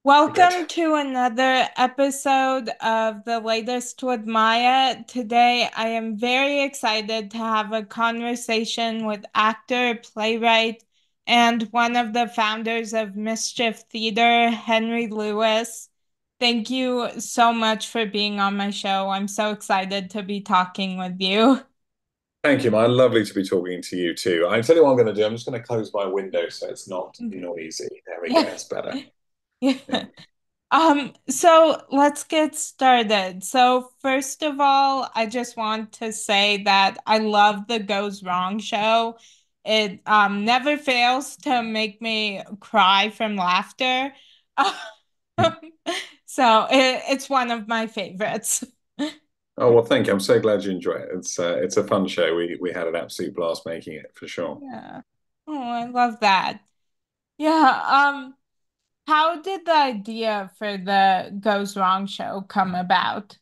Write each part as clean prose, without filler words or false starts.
Good. Welcome to another episode of The Latest with Maya. Today, I am very excited to have a conversation with actor, playwright, and one of the founders of Mischief Theater, Henry Lewis. Thank you so much for being on my show. I'm so excited to be talking with you. Thank you, man. Lovely to be talking to you too. I tell you what I'm going to do. I'm just going to close my window so it's not noisy. There we go. Yeah. It's better. Yeah. Yeah. So let's get started. So first of all, I just want to say that I love the Goes Wrong show. It never fails to make me cry from laughter. So it's one of my favorites. Oh well, thank you. I'm so glad you enjoy it. It's a fun show. We had an absolute blast making it for sure. Yeah. Oh, I love that. Yeah, how did the idea for the Goes Wrong show come about?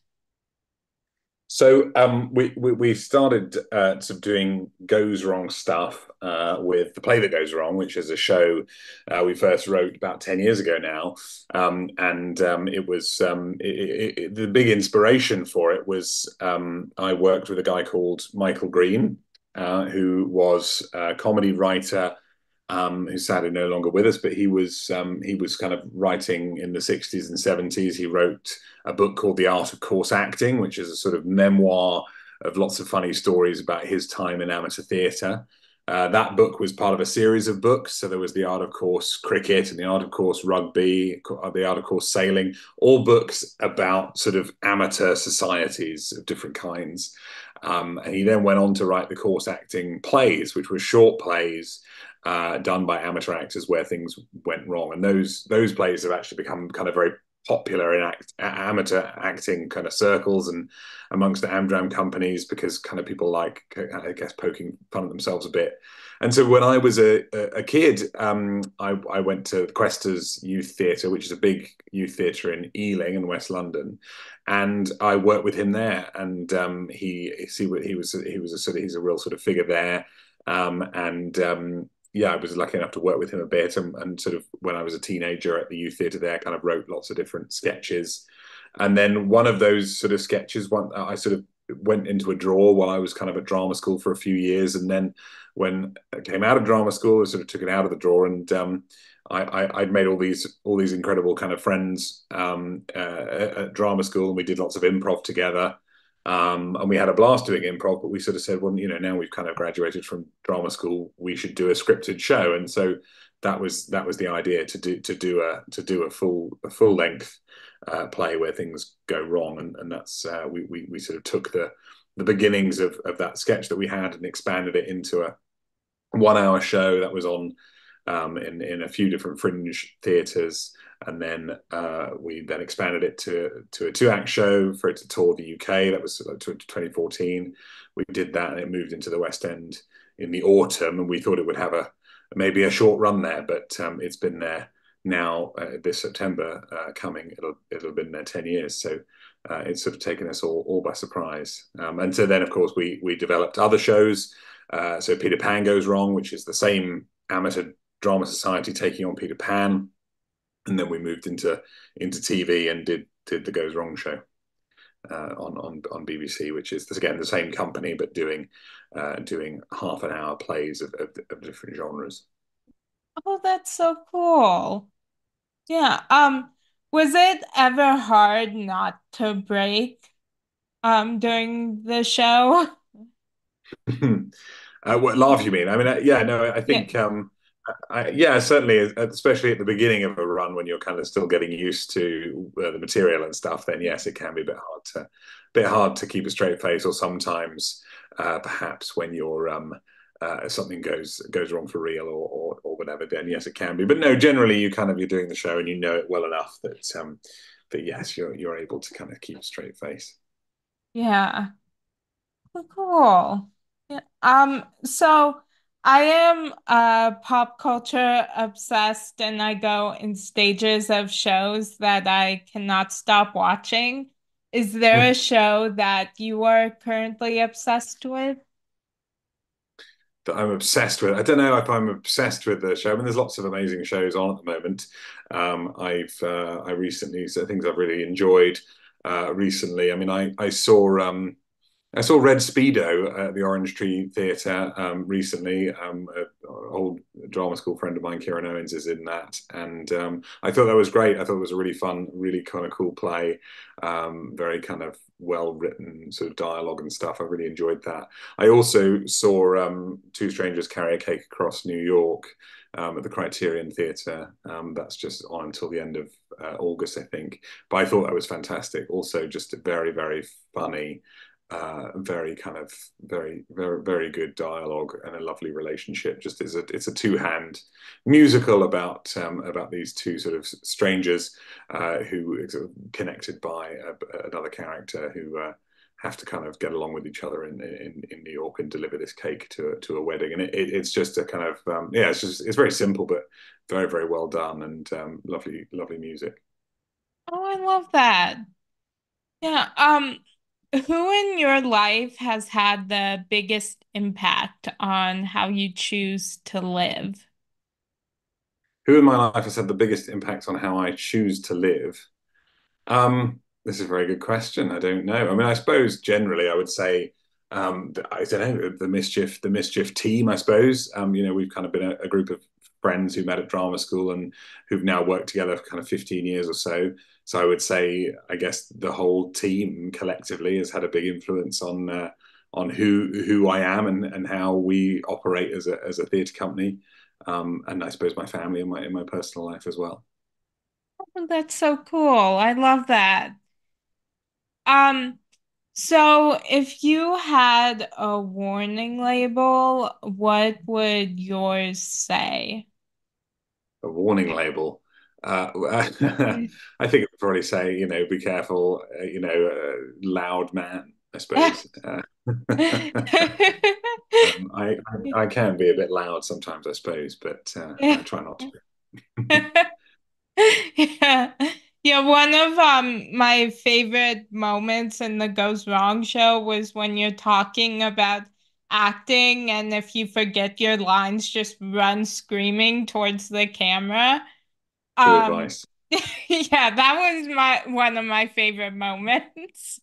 So we started sort of doing Goes Wrong stuff with The Play That Goes Wrong, which is a show we first wrote about 10 years ago now. And it was the big inspiration for it was I worked with a guy called Michael Green, who was a comedy writer who's sadly no longer with us, but he was kind of writing in the 60s and 70s. He wrote a book called The Art of Course Acting, which is a sort of memoir of lots of funny stories about his time in amateur theatre. That book was part of a series of books. So there was The Art of Course Cricket and The Art of Course Rugby, The Art of Course Sailing, all books about sort of amateur societies of different kinds. And he then went on to write the course acting plays, which were short plays done by amateur actors where things went wrong. And those plays have actually become kind of very popular in amateur acting kind of circles and amongst the Amdram companies because kind of people like, I guess, poking fun at themselves a bit. And so when I was a kid, I went to Questors Youth Theatre, which is a big youth theatre in Ealing in West London, and I worked with him there. And he was a sort of he's a real sort of figure there. And Yeah, I was lucky enough to work with him a bit, and sort of when I was a teenager at the youth theatre there, kind of wrote lots of different sketches. And then one of those sort of sketches, one I sort of went into a draw while I was kind of at drama school for a few years, and then when I came out of drama school, I sort of took it out of the drawer, and I'd made all these incredible kind of friends at drama school, and we did lots of improv together. And we had a blast doing improv, but we sort of said, well, now we've kind of graduated from drama school, we should do a scripted show. And so that was the idea to do a full length play where things go wrong, and that's we sort of took the beginnings of that sketch that we had and expanded it into a 1 hour show that was on in a few different fringe theatres, and then we then expanded it to a 2 act show for it to tour the UK. That was like 2014. We did that, and it moved into the West End in the autumn, and we thought it would have a maybe a short run there, but it's been there now this September coming. It'll have been there 10 years, so. It's sort of taken us all by surprise, and so then, of course, we developed other shows. So Peter Pan Goes Wrong, which is the same amateur drama society taking on Peter Pan, and then we moved into TV and did the Goes Wrong show on BBC, which is again the same company but doing half an hour plays of different genres. Oh, that's so cool. Yeah. Was it ever hard not to break during the show? What laugh you mean? I mean, yeah, no, I Yeah. think, yeah, certainly, especially at the beginning of a run when you're kind of still getting used to the material and stuff, then yes, it can be a bit hard to keep a straight face, or sometimes, perhaps when you're something goes wrong for real or whatever, then yes, it can be. But no, generally, you're doing the show and you know it well enough that yes, you're able to kind of keep a straight face. Yeah. Cool. Yeah. So I am pop culture obsessed and I go in stages of shows that I cannot stop watching. Is there a show that you are currently obsessed with? that I'm obsessed with. I don't know if I'm obsessed with the show. I mean, there's lots of amazing shows on at the moment. I recently, so things I've really enjoyed recently. I mean, I saw Red Speedo at the Orange Tree Theatre recently. An old drama school friend of mine, Kieran Owens, is in that, and I thought that was great. I thought it was a really fun, really kind of cool play, very kind of well written sort of dialogue and stuff. I really enjoyed that. I also saw Two Strangers Carry a Cake Across New York at the Criterion Theatre. That's just on until the end of August, I think. But I thought that was fantastic. Also, just a very, very funny very kind of very good dialogue and a lovely relationship. Just it's a two-hand musical about these two sort of strangers who are sort of connected by another character who have to kind of get along with each other in New York and deliver this cake to a wedding. And it's just a kind of yeah, it's very simple but very very well done and lovely music. Oh, I love that. Yeah. Who in your life has had the biggest impact on how you choose to live? Who in my life has had the biggest impact on how I choose to live? This is a very good question. I don't know. I mean, I suppose generally I would say, I don't know, the mischief team. I suppose, we've kind of been a group of friends who met at drama school and who've now worked together for kind of 15 years or so. So I would say, I guess the whole team collectively has had a big influence on who I am and how we operate as a theatre company. And I suppose my family and my personal life as well. Oh, that's so cool. I love that. Um, so if you had a warning label, what would yours say? A warning label. I think it would probably say, be careful, loud man, I suppose. I can be a bit loud sometimes, I suppose, but I try not to Yeah. Yeah, one of my favorite moments in the Goes Wrong show was when you're talking about acting and if you forget your lines, just run screaming towards the camera. give Um advice. yeah, that was my one of my favorite moments.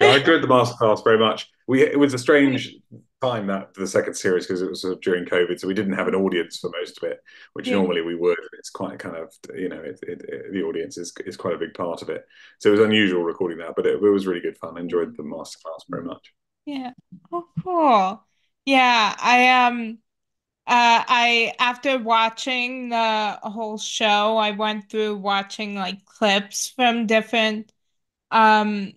Yeah, I enjoyed the masterclass very much. It was a strange time that the second series because it was sort of during COVID, so we didn't have an audience for most of it, which Yeah. normally we would. It's quite kind of the audience is quite a big part of it, so it was unusual recording that, but it was really good fun. I enjoyed the masterclass very much. Yeah. Oh, cool. Yeah, I after watching the whole show, I went through watching like clips from different um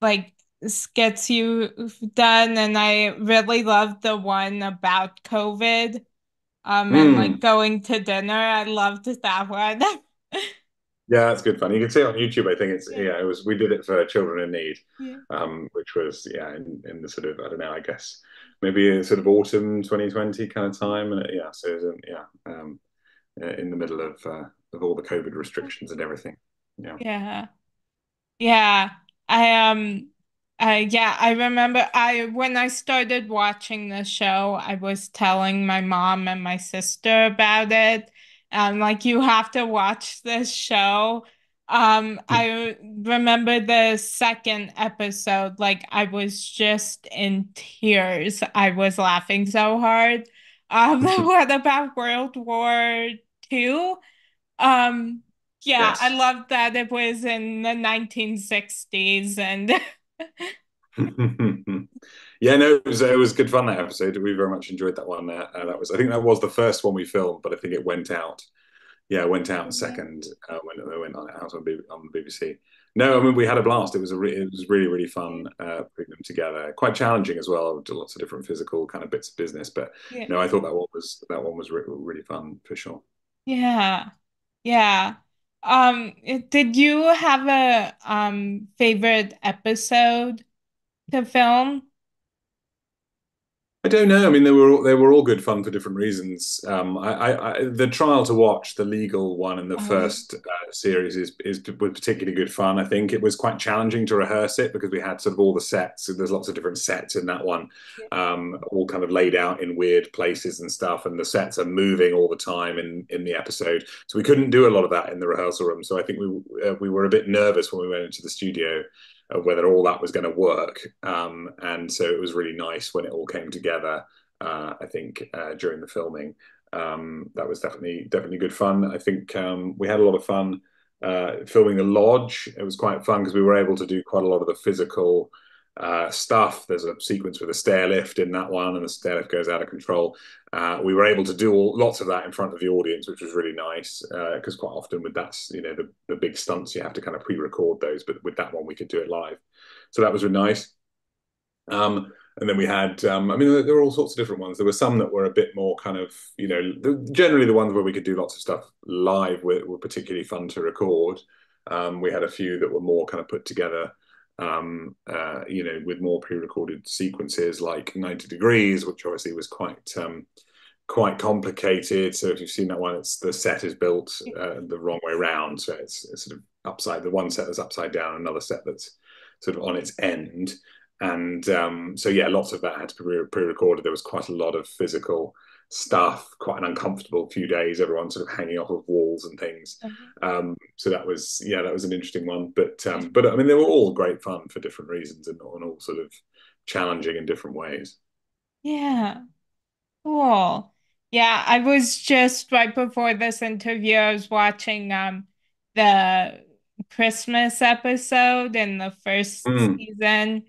like skits you've done, and I really loved the one about COVID and like Mm. going to dinner. I loved that one. Yeah, that's good fun. You can see it on YouTube. I think it's Yeah, yeah, it was we did it for Children in Need, yeah, which was yeah in the sort of I don't know, I guess maybe a sort of autumn 2020 kind of time, and yeah, so it was in the middle of all the COVID restrictions and everything. Yeah. yeah. Yeah, I yeah, I remember I when I started watching the show, I was telling my mom and my sister about it. Like you have to watch this show. I remember the second episode, like I was just in tears. I was laughing so hard. What about World War II? Um, yeah, I Yes. love that it was in the 1960s and Yeah, no, it was good fun that episode. We very much enjoyed that one. That was I think that was the first one we filmed, but I think it went out. Yeah, it went out second when it went out on the BBC. No, I mean we had a blast. It was really really fun putting them together. Quite challenging as well. Lots of different physical kind of bits of business, but yeah, no, I thought that one was really fun for sure. yeah, yeah. Did you have a favorite episode to film? I don't know. I mean, they were all good fun for different reasons. The trial to watch, the legal one in the Oh, first series, is was particularly good fun. I think it was quite challenging to rehearse it because we had sort of all the sets. So there's lots of different sets in that one, yeah. all kind of laid out in weird places and stuff. And the sets are moving all the time in the episode, so we couldn't do a lot of that in the rehearsal room. So I think we were a bit nervous when we went into the studio whether all that was going to work. And so it was really nice when it all came together. I think during the filming, that was definitely good fun. I think we had a lot of fun filming the lodge. It was quite fun because we were able to do quite a lot of the physical stuff. There's a sequence with a stair lift in that one, and the stair lift goes out of control. We were able to do lots of that in front of the audience, which was really nice because quite often with that, the big stunts, you have to kind of pre-record those, but with that one, we could do it live. So that was really nice. And then we had, I mean, there were all sorts of different ones. There were some that were a bit more kind of, generally the ones where we could do lots of stuff live were particularly fun to record. We had a few that were more kind of put together, with more pre-recorded sequences like 90 Degrees, which obviously was quite complicated. So if you've seen that one, the set is built the wrong way around. So it's sort of upside, the one set that's upside down, another set that's sort of on its end. And so yeah, lots of that had to be pre-recorded. There was quite a lot of physical stuff, quite an uncomfortable few days, everyone sort of hanging off of walls and things. So that was an interesting one. But I mean, they were all great fun for different reasons and all sort of challenging in different ways. Yeah. Cool. Yeah, I was just right before this interview, I was watching the Christmas episode in the first Mm. season,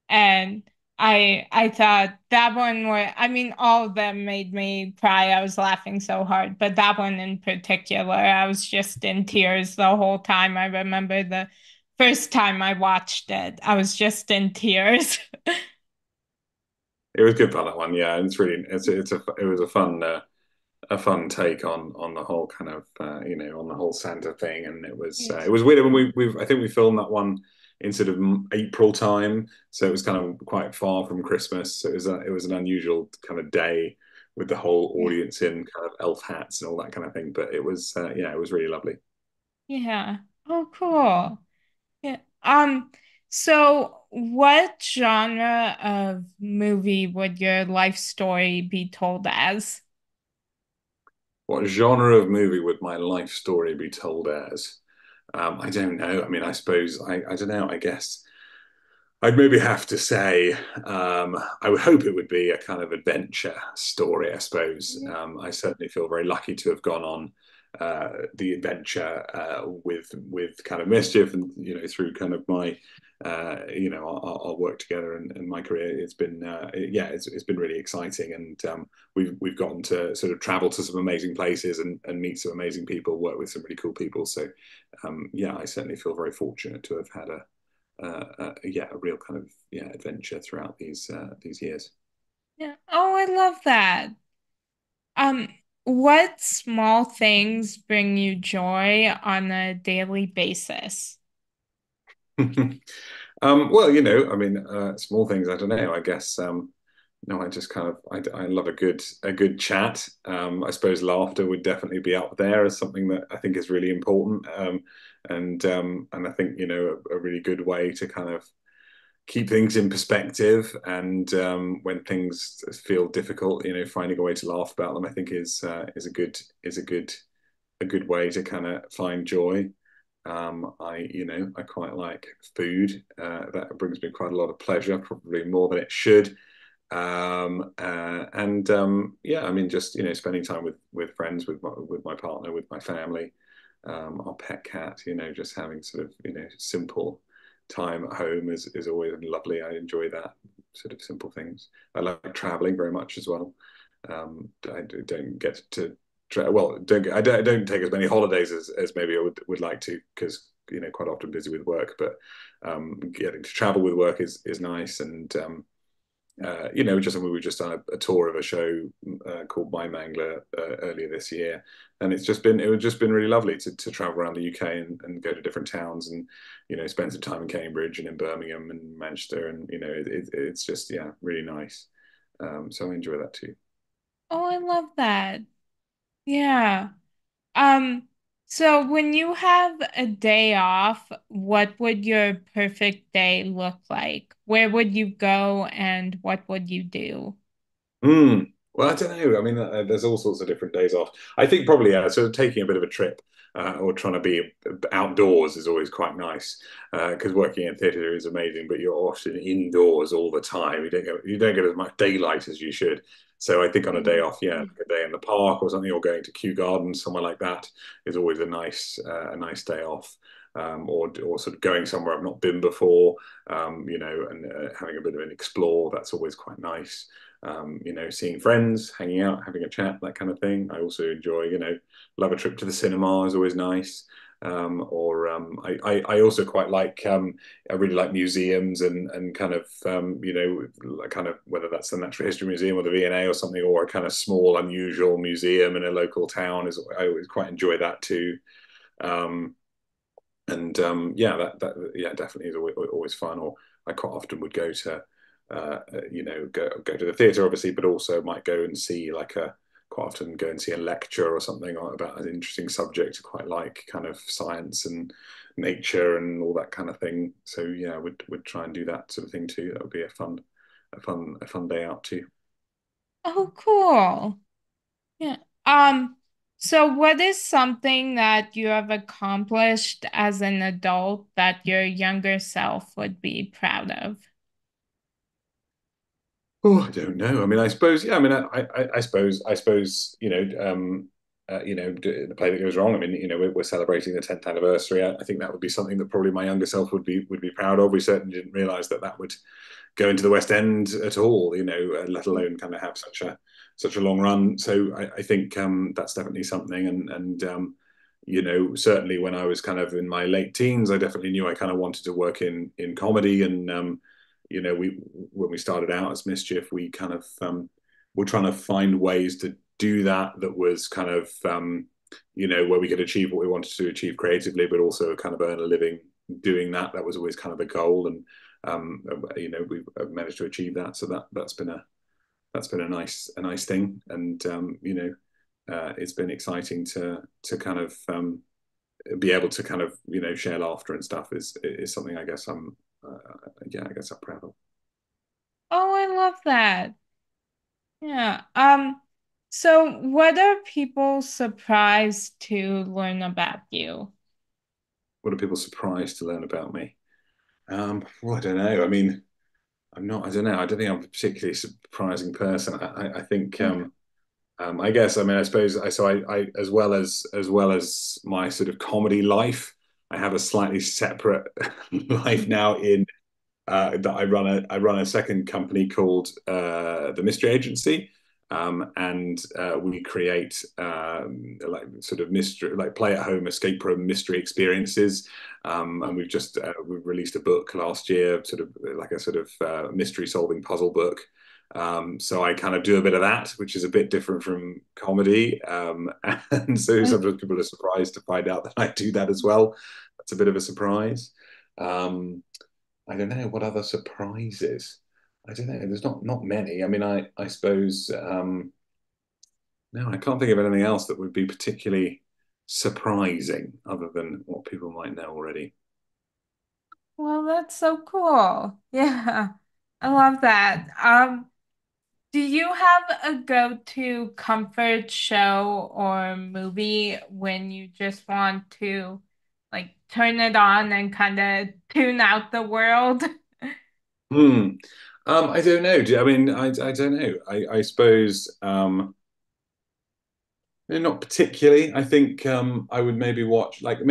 and I thought that one were, I mean, all of them made me cry. I was laughing so hard, but that one in particular, I was just in tears the whole time. I remember the first time I watched it, I was just in tears. It was good fun, that one. Yeah, and it was a fun take on the whole kind of on the whole Santa thing, and it was weird. I mean, I think we filmed that one in sort of April time, so it was kind of quite far from Christmas. So it was an unusual kind of day with the whole Yeah. audience in kind of elf hats and all that kind of thing. But it was yeah, it was really lovely. Yeah. Oh, cool. Yeah. So what genre of movie would your life story be told as? What genre of movie would my life story be told as? I don't know. I mean, I suppose I don't know. I guess I'd maybe have to say I would hope it would be a kind of adventure story. I suppose Yeah. I certainly feel very lucky to have gone on the adventure with kind of mischief, and through kind of my our work together and my career. It's been yeah, it's been really exciting, and we've gotten to sort of travel to some amazing places and meet some amazing people, work with some really cool people. So yeah, I certainly feel very fortunate to have had a real kind of adventure throughout these years. Yeah. Oh, I love that. Um, what small things bring you joy on a daily basis? Well, I mean, small things. I don't know. I guess no, I just kind of I love a good chat. I suppose laughter would definitely be up there as something that I think is really important. And I think a really good way to kind of keep things in perspective, and when things feel difficult, finding a way to laugh about them, I think is a good way to kind of find joy. I quite like food. That brings me quite a lot of pleasure, probably more than it should. And yeah, I mean, just spending time with friends, with my partner, with my family, our pet cat. Just having sort of simple time at home is always lovely. I enjoy that sort of simple things. I like traveling very much as well. I don't get to well, I don't take as many holidays as maybe I would like to, because quite often busy with work. But getting to travel with work is nice. And just we were just on a tour of a show called My Mangler earlier this year, and it was just been really lovely to travel around the UK and go to different towns, and spend some time in Cambridge and in Birmingham and Manchester, and it's just, yeah, really nice. So I enjoy that too. Oh, I love that. Yeah. Um, so when you have a day off, what would your perfect day look like? Where would you go and what would you do? Well, I don't know. I mean, there's all sorts of different days off. I think probably sort of taking a bit of a trip or trying to be outdoors is always quite nice because working in theatre is amazing, but you're often indoors all the time. You don't get as much daylight as you should. So I think on a day off, yeah, like a day in the park or something, or going to Kew Gardens, somewhere like that, is always a nice day off. Or sort of going somewhere I've not been before, and having a bit of an explore. That's always quite nice. Seeing friends, hanging out, having a chat, that kind of thing. I also enjoy, love a trip to the cinema is always nice. I also quite like, I really like museums and kind of, like kind of whether that's the Natural History Museum or the V&A or something, or a kind of small, unusual museum in a local town I always quite enjoy that too. Um, and yeah, that yeah definitely is always fun. Or I quite often would go to go to the theatre obviously, but also might go and see like a quite often go and see a lecture or something about an interesting subject. I quite like kind of science and nature and all that kind of thing. So yeah, would try and do that sort of thing too. That would be a fun day out too. Oh, cool. Yeah. So what is something that you have accomplished as an adult that your younger self would be proud of? Oh, I don't know. I mean, I suppose, yeah. I mean, I suppose, the play that goes wrong. I mean, we're celebrating the 10th anniversary. I think that would be something that probably my younger self would be proud of. We certainly didn't realise that would go into the West End at all. Let alone kind of have such a long run. So I think that's definitely something. And certainly when I was kind of in my late teens, I definitely knew I kind of wanted to work in comedy. We when we started out as Mischief, we kind of were trying to find ways to do that was kind of where we could achieve what we wanted to achieve creatively, but also kind of earn a living doing that. That was always kind of the goal, and we've managed to achieve that. So that's been a nice thing, and it's been exciting to kind of be able to kind of share laughter and stuff is something I guess I guess I'm proud of. Oh, I love that. Yeah. So what are people surprised to learn about you? What are people surprised to learn about me? Well, I don't know. I mean, I'm not. I don't know. I don't think I'm a particularly surprising person. I think. I guess. I mean, I suppose. So I as well as my sort of comedy life, I have a slightly separate life now in that I run a second company called the Mystery Agency, and we create like sort of mystery, like play at home escape room mystery experiences. And we've released a book last year, sort of like a sort of mystery solving puzzle book. So I kind of do a bit of that, which is a bit different from comedy. And so sometimes people are surprised to find out that I do that as well. That's a bit of a surprise. Um, I don't know what other surprises. I don't know. There's not many. I mean, I suppose no, I can't think of anything else that would be particularly surprising other than what people might know already. Well, that's so cool. Yeah. I love that. Do you have a go-to comfort show or movie when you just want to like turn it on and kind of tune out the world? Hmm. I don't know. I mean, I don't know. I suppose not particularly. I think I would maybe watch like sort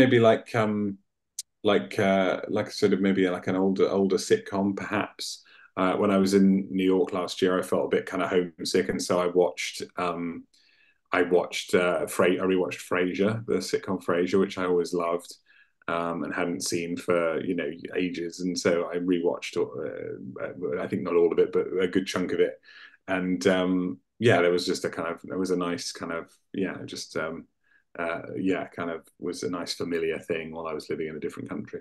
of maybe like an older sitcom perhaps. When I was in New York last year, I felt a bit kind of homesick, and so I rewatched Frasier, the sitcom Frasier, which I always loved, and hadn't seen for ages, and so I rewatched. I think not all of it, but a good chunk of it, and yeah, there was a nice kind of just kind of was a nice familiar thing while I was living in a different country.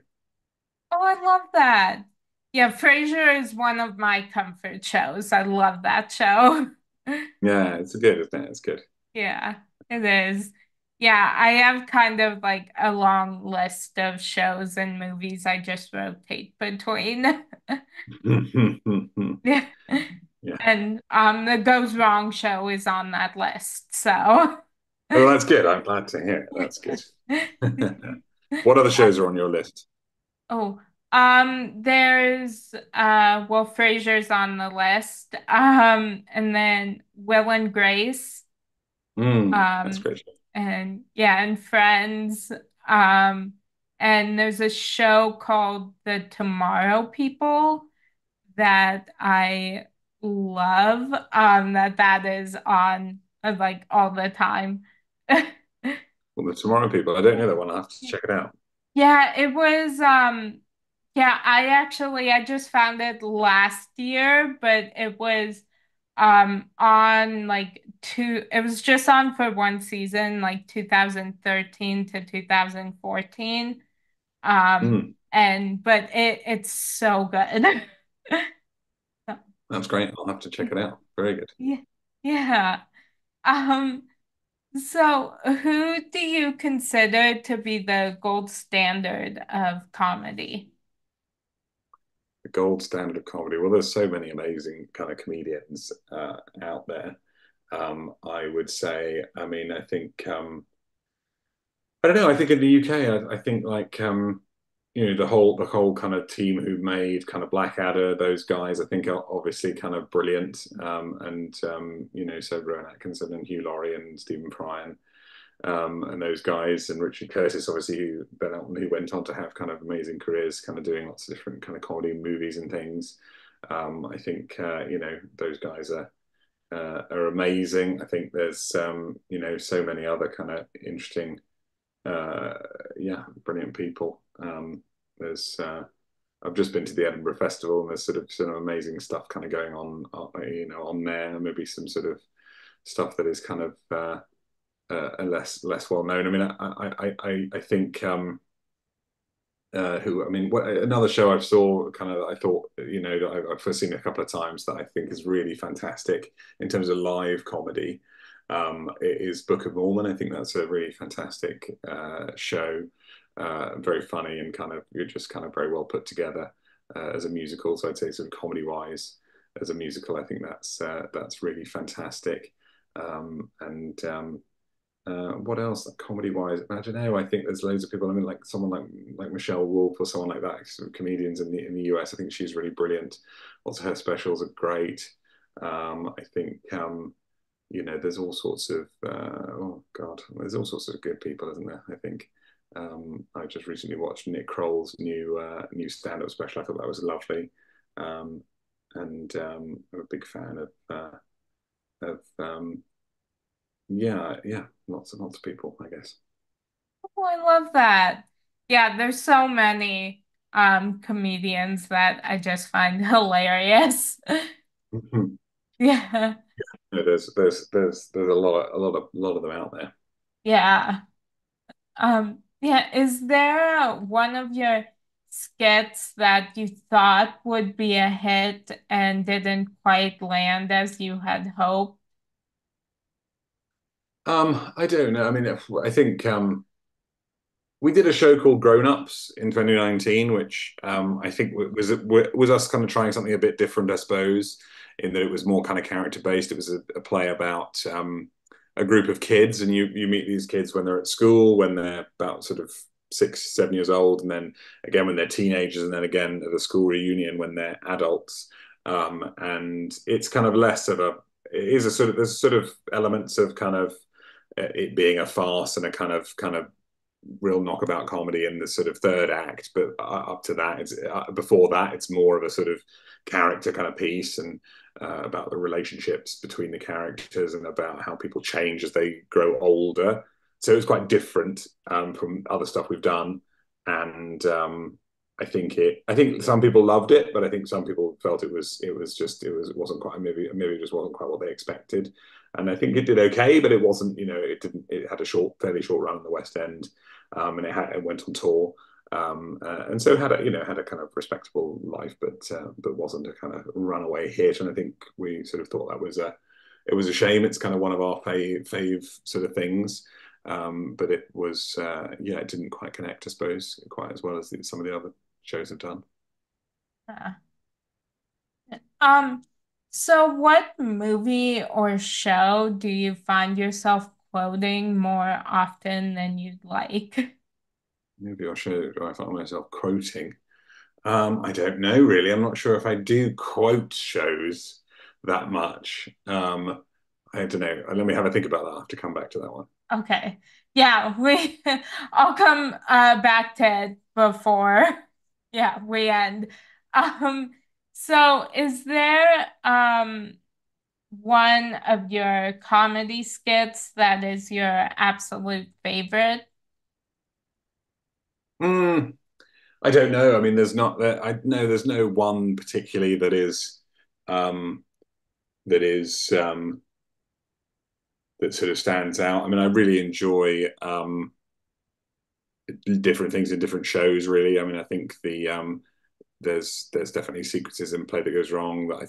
Oh, I love that. Yeah, Frasier is one of my comfort shows. I love that show. Yeah, it's good, isn't it? It's good. Yeah, it is. Yeah, I have kind of like a long list of shows and movies I just rotate between. Yeah. Yeah. And the Goes Wrong show is on that list. So Oh, that's good. I'm glad to hear it. That's good. What other shows are on your list? oh, there's well, Frasier's on the list. And then Will and Grace. That's Um, great. and yeah, and Friends. Um, and there's a show called The Tomorrow People that I love. That is on like all the time. Well, the Tomorrow People. I don't know that one. I'll have to check it out. Yeah, it was yeah, I just found it last year, but it was on like two it was just on for one season, like 2013 to 2014. Mm, And but it's so good. that's great. I'll have to check it out. Very good. Yeah. Yeah. Um so who do you consider to be the gold standard of comedy? The gold standard of comedy. Well, there's so many amazing kind of comedians out there. I would say, I mean, I think I don't know. I think in the UK, I think like the whole kind of team who made kind of Blackadder, those guys, I think are obviously kind of brilliant. And so Rowan Atkinson and Hugh Laurie and Stephen Fry and those guys and Richard Curtis, obviously, who went on to have kind of amazing careers, kind of doing lots of different kind of comedy movies and things. I think those guys are amazing. I think there's so many other kind of interesting uh, yeah, brilliant people. There's I've just been to the Edinburgh Festival, and there's sort of some amazing stuff kind of going on, on there. Maybe some sort of stuff that is kind of less well known. I mean, I think I mean, another show I saw kind of I thought that I've first seen a couple of times that I think is really fantastic in terms of live comedy. It is Book of Mormon. I think that's a really fantastic show, very funny and kind of you're just kind of very well put together as a musical. So I'd say sort of comedy wise as a musical, I think that's really fantastic. And what else, like comedy wise? I don't know. I think there's loads of people. I mean, like someone like Michelle Wolf or someone like that, sort of comedians in the US. I think she's really brilliant. Lots of her specials are great. I think there's all sorts of oh God, there's all sorts of good people, isn't there? I think I just recently watched Nick Kroll's new stand-up special. I thought that was lovely, and I'm a big fan of yeah, lots of people, I guess. Oh, I love that. Yeah, there's so many comedians that I just find hilarious. Yeah. There's a lot of them out there. Yeah. Yeah, is there one of your skits that you thought would be a hit and didn't quite land as you had hoped? I don't know. I mean, I think we did a show called Grown Ups in 2019, which I think was us kind of trying something a bit different, I suppose, in that it was more kind of character based. It was a play about a group of kids, and you meet these kids when they're at school, when they're about sort of 6, 7 years old, and then again when they're teenagers, and then again at a school reunion when they're adults. And it's kind of less of a it is a sort of there's sort of elements of kind of it being a farce and a kind of real knockabout comedy in the sort of third act, but up to that, it's before that, it's more of a sort of character kind of piece and about the relationships between the characters and about how people change as they grow older. So it's quite different from other stuff we've done, and I think some people loved it, but I think some people felt it wasn't quite maybe it just wasn't quite what they expected. And I think it did okay, but it wasn't, it had a fairly short run in the West End, and it went on tour. And so had a had a kind of respectable life, but wasn't a kind of runaway hit. And I think we sort of thought that was a shame. It's kind of one of our fave sort of things. But it was it didn't quite connect, I suppose, quite as well as some of the other shows have done. Uh, Um, so what movie or show do you find yourself quoting more often than you'd like? Maybe I should. I find myself quoting. I don't know really. I'm not sure if I do quote shows that much. I don't know. Let me have a think about that. I have to come back to that one. Okay. Yeah, we I'll come back to it before we end. Um, so is there one of your comedy skits that is your absolute favorite? Mm, I don't know. I mean, there's not that I know there's no one particularly um, that is that sort of stands out. I mean, I really enjoy different things in different shows. Really, I mean, I think there's definitely sequences in Play That Goes Wrong that I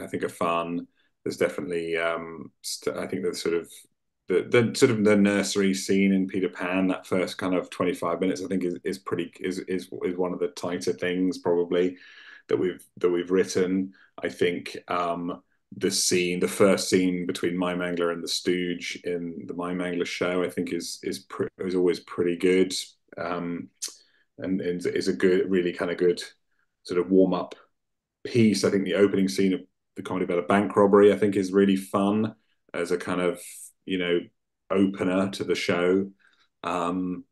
think are fun. There's definitely I think there's sort of the sort of the nursery scene in Peter Pan, that first kind of 25 minutes, I think is pretty is one of the tighter things probably that we've written. I think the first scene between Mime Mangler and the Stooge in the Mime Mangler show, I think is always pretty good. Um, and is a good, really kind of good sort of warm up piece. I think the opening scene of the comedy about a bank robbery, I think, is really fun as a kind of you know opener to the show. Um,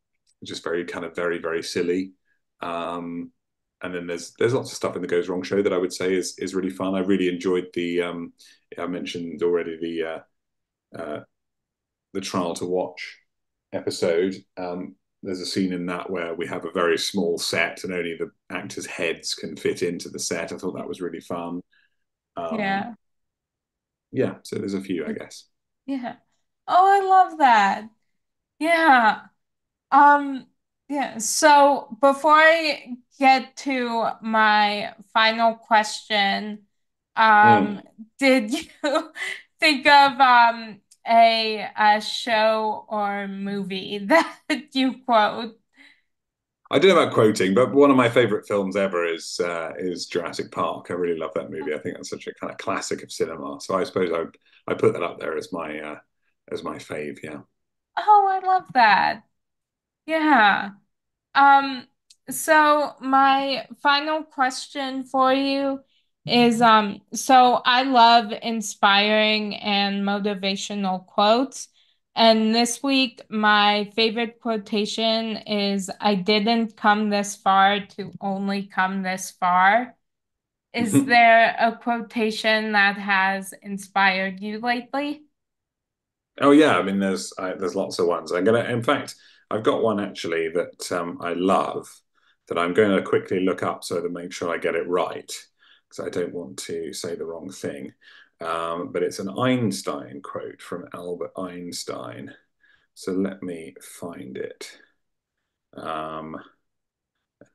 just very kind of very silly. Um, and then there's lots of stuff in the Goes Wrong show that I would say is really fun. I really enjoyed I mentioned already uh, the Trial to Watch episode. There's a scene in that where we have a very small set and only the actors' heads can fit into the set. I thought that was really fun. Um, Yeah. yeah, so there's a few, I guess. Yeah. Oh, I love that. Yeah. Um, yeah. So before I get to my final question, um, Mm. did you think of a show or movie that you quote? I don't know about quoting, but one of my favorite films ever is Jurassic Park. I really love that movie. I think that's such a kind of classic of cinema. So I suppose I put that up there as my fave. Yeah. Oh, I love that. Yeah. Um, so my final question for you is so I love inspiring and motivational quotes. And this week my favorite quotation is I didn't come this far to only come this far. Is there a quotation that has inspired you lately? Oh yeah, I mean there's lots of ones. In fact, I've got one actually that I love that I'm going to quickly look up so to make sure I get it right because I don't want to say the wrong thing. But it's an Einstein quote from Albert Einstein. So let me find it. Um,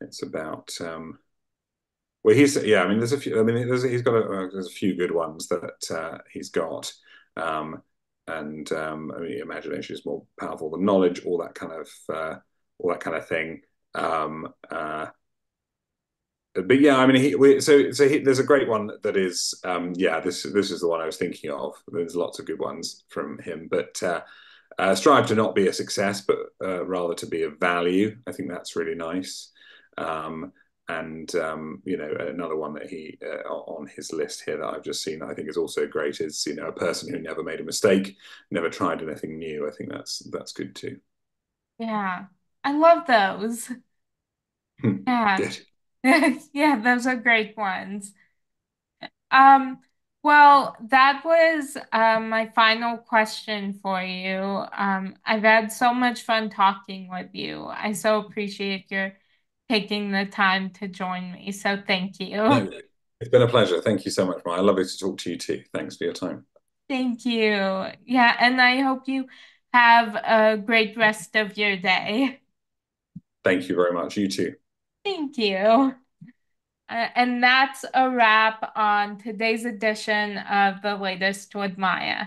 it's about well, I mean, there's a few. I mean, there's a few good ones that he's got, um, and I mean, imagination is more powerful than knowledge. All that kind of thing. Um, uh, but yeah, I mean, there's a great one that is this is the one I was thinking of. There's lots of good ones from him, but strive to not be a success, but rather to be of value. I think that's really nice. Um, and another one that he on his list here that I've just seen that I think is also great is a person who never made a mistake, never tried anything new. I think that's good too. Yeah, I love those. Yeah. Good. Yeah, those are great ones. Um, well, that was my final question for you. I've had so much fun talking with you. I so appreciate your taking the time to join me. So thank you. No, it's been a pleasure. Thank you so much, Maya. Lovely to talk to you too. Thanks for your time. Thank you. Yeah, and I hope you have a great rest of your day. Thank you very much. You too. Thank you. And that's a wrap on today's edition of The Latest with Maya.